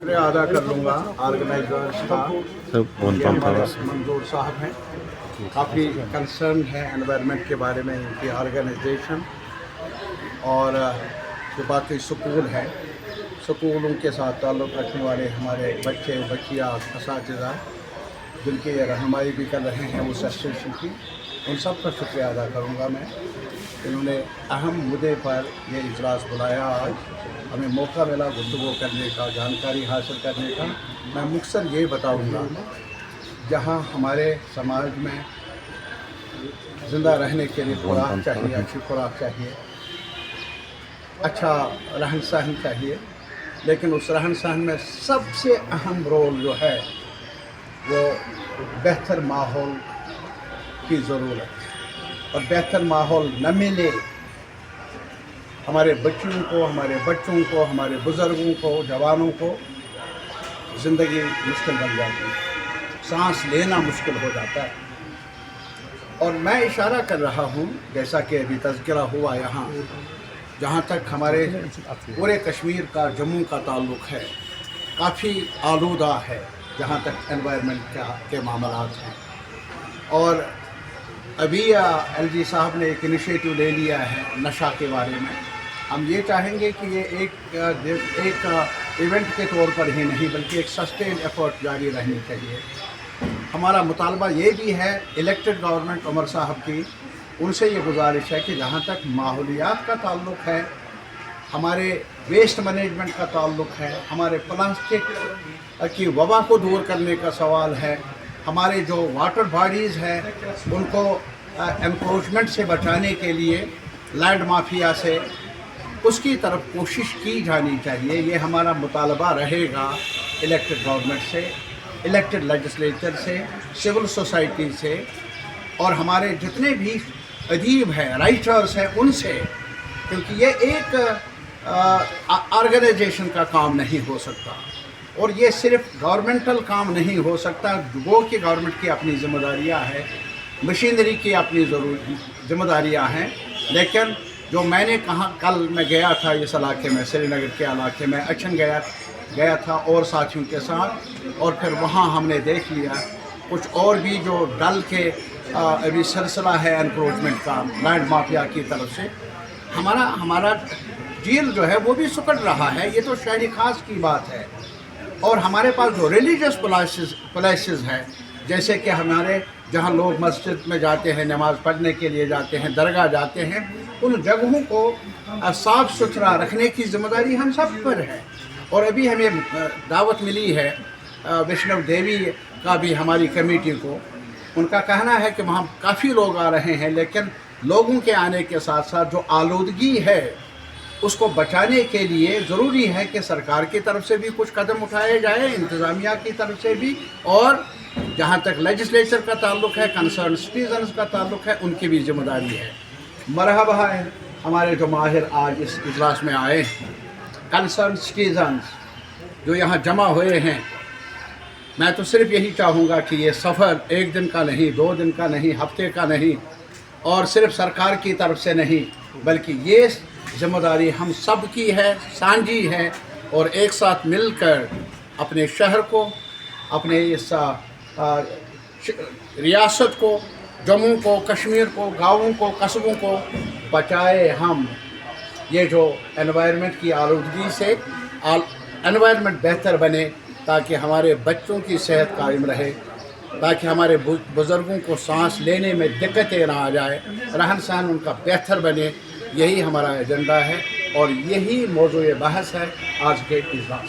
शुक्रिया अदा कर लूँगा ऑर्गेनाइजर्स का। ये हमारे मंजूर साहब हैं, काफ़ी कंसर्न है एनवायरनमेंट के बारे में इनकी ऑर्गेनाइजेशन। और जो बाकी स्कूल हैं, स्कूलों के साथ ताल्लुक़ रखने वाले हमारे बच्चे बच्चियाँ असातिज़ा जिनकी रहनुमाई भी कर रहे हैं उस एसोसिएशन की, उन सब का शुक्रिया अदा करूँगा मैं। इन्होंने अहम मुद्दे पर ये इजलास बुलाया, आज हमें मौका मिला गुफ्तगू करने का, जानकारी हासिल करने का। मैं मुख्तसर ये बताऊँगा, जहाँ हमारे समाज में ज़िंदा रहने के लिए खुराक चाहिए, अच्छी खुराक चाहिए, अच्छा रहन सहन चाहिए, लेकिन उस रहन सहन में सबसे अहम रोल जो है वो बेहतर माहौल की ज़रूरत है। और बेहतर माहौल न मिले हमारे बच्चों को, हमारे बुज़ुर्गों को, जवानों को ज़िंदगी मुश्किल बन जाती है, सांस लेना मुश्किल हो जाता है। और मैं इशारा कर रहा हूँ, जैसा कि अभी तज़किरा हुआ यहाँ, जहाँ तक हमारे पूरे कश्मीर का, जम्मू का ताल्लुक़ है, काफ़ी आलूदा है जहाँ तक एनवायरनमेंट के मामलात हैं। और अभी एलजी साहब ने एक इनिशिएटिव ले लिया है नशा के बारे में। हम ये चाहेंगे कि ये एक इवेंट के तौर पर ही नहीं, बल्कि एक सस्टेन एफर्ट जारी रहनी चाहिए। हमारा मुतालबा ये भी है इलेक्टेड गवर्नमेंट उमर साहब की, उनसे ये गुजारिश है कि जहाँ तक माहौलियात का ताल्लुक़ है, हमारे वेस्ट मैनेजमेंट का ताल्लुक़ है, हमारे प्लास्टिक की वबा को दूर करने का सवाल है, हमारे जो वाटर बॉडीज़ हैं उनको एनक्रोचमेंट से बचाने के लिए, लैंड माफिया से, उसकी तरफ कोशिश की जानी चाहिए। ये हमारा मुतालबा रहेगा इलेक्टेड गवर्नमेंट से, इलेक्टेड लेजिस्लेचर से, सिविल सोसाइटी से, और हमारे जितने भी अदीब हैं, राइटर्स हैं, उनसे, क्योंकि ये एक ऑर्गेनाइजेशन का काम नहीं हो सकता, और ये सिर्फ गवर्नमेंटल काम नहीं हो सकता। वो कि गवर्नमेंट की अपनी ज़िम्मेदारियाँ हैं, मशीनरी की अपनी ज़िम्मेदारियाँ हैं, लेकिन जो मैंने कहा, कल मैं गया था इस इलाके में, श्रीनगर के इलाके में अच्छन गया था और साथियों के साथ, और फिर वहाँ हमने देख लिया कुछ और भी जो डल के अभी सिलसिला है एनक्रोचमेंट का लैंड माफिया की तरफ से, हमारा झील जो है वो भी सुकड़ रहा है। ये तो शहरी खास की बात है। और हमारे पास जो रिलीजियस प्लेसेस है, जैसे कि हमारे जहाँ लोग मस्जिद में जाते हैं, नमाज़ पढ़ने के लिए जाते हैं, दरगाह जाते हैं, उन जगहों को साफ़ सुथरा रखने की ज़िम्मेदारी हम सब पर है। और अभी हमें दावत मिली है वैष्णव देवी का भी, हमारी कमेटी को, उनका कहना है कि वहाँ काफ़ी लोग आ रहे हैं, लेकिन लोगों के आने के साथ साथ जो आलूदगी है उसको बचाने के लिए ज़रूरी है कि सरकार की तरफ से भी कुछ कदम उठाए जाए, इंतज़ामिया की तरफ से भी, और जहाँ तक लेजिस्लेचर का ताल्लुक़ है, कंसर्न सिटीजन्स का ताल्लुक़ है, उनकी भी ज़िम्मेदारी है। मरहबा है हमारे जो माहिर आज इस इजलास में आए हैं, कंसर्न सिटीजन्स जो यहाँ जमा हुए हैं। मैं तो सिर्फ यही चाहूँगा कि ये सफ़र एक दिन का नहीं, 2 दिन का नहीं, हफ्ते का नहीं, और सिर्फ सरकार की तरफ से नहीं, बल्कि ये ज़िम्मेदारी हम सब की है, सांझी है, और एक साथ मिलकर अपने शहर को, अपने इस रियासत को, जम्मू को, कश्मीर को, गाँवों को, कस्बों को बचाए हम। ये जो एनवायरनमेंट की आलूदगी से एनवायरनमेंट बेहतर बने, ताकि हमारे बच्चों की सेहत कायम रहे, ताकि हमारे बुज़ुर्गों को सांस लेने में दिक्कतें ना आ जाए, रहन सहन उनका बेहतर बने। यही हमारा एजेंडा है और यही मौजूए बहस है आज के इजलास।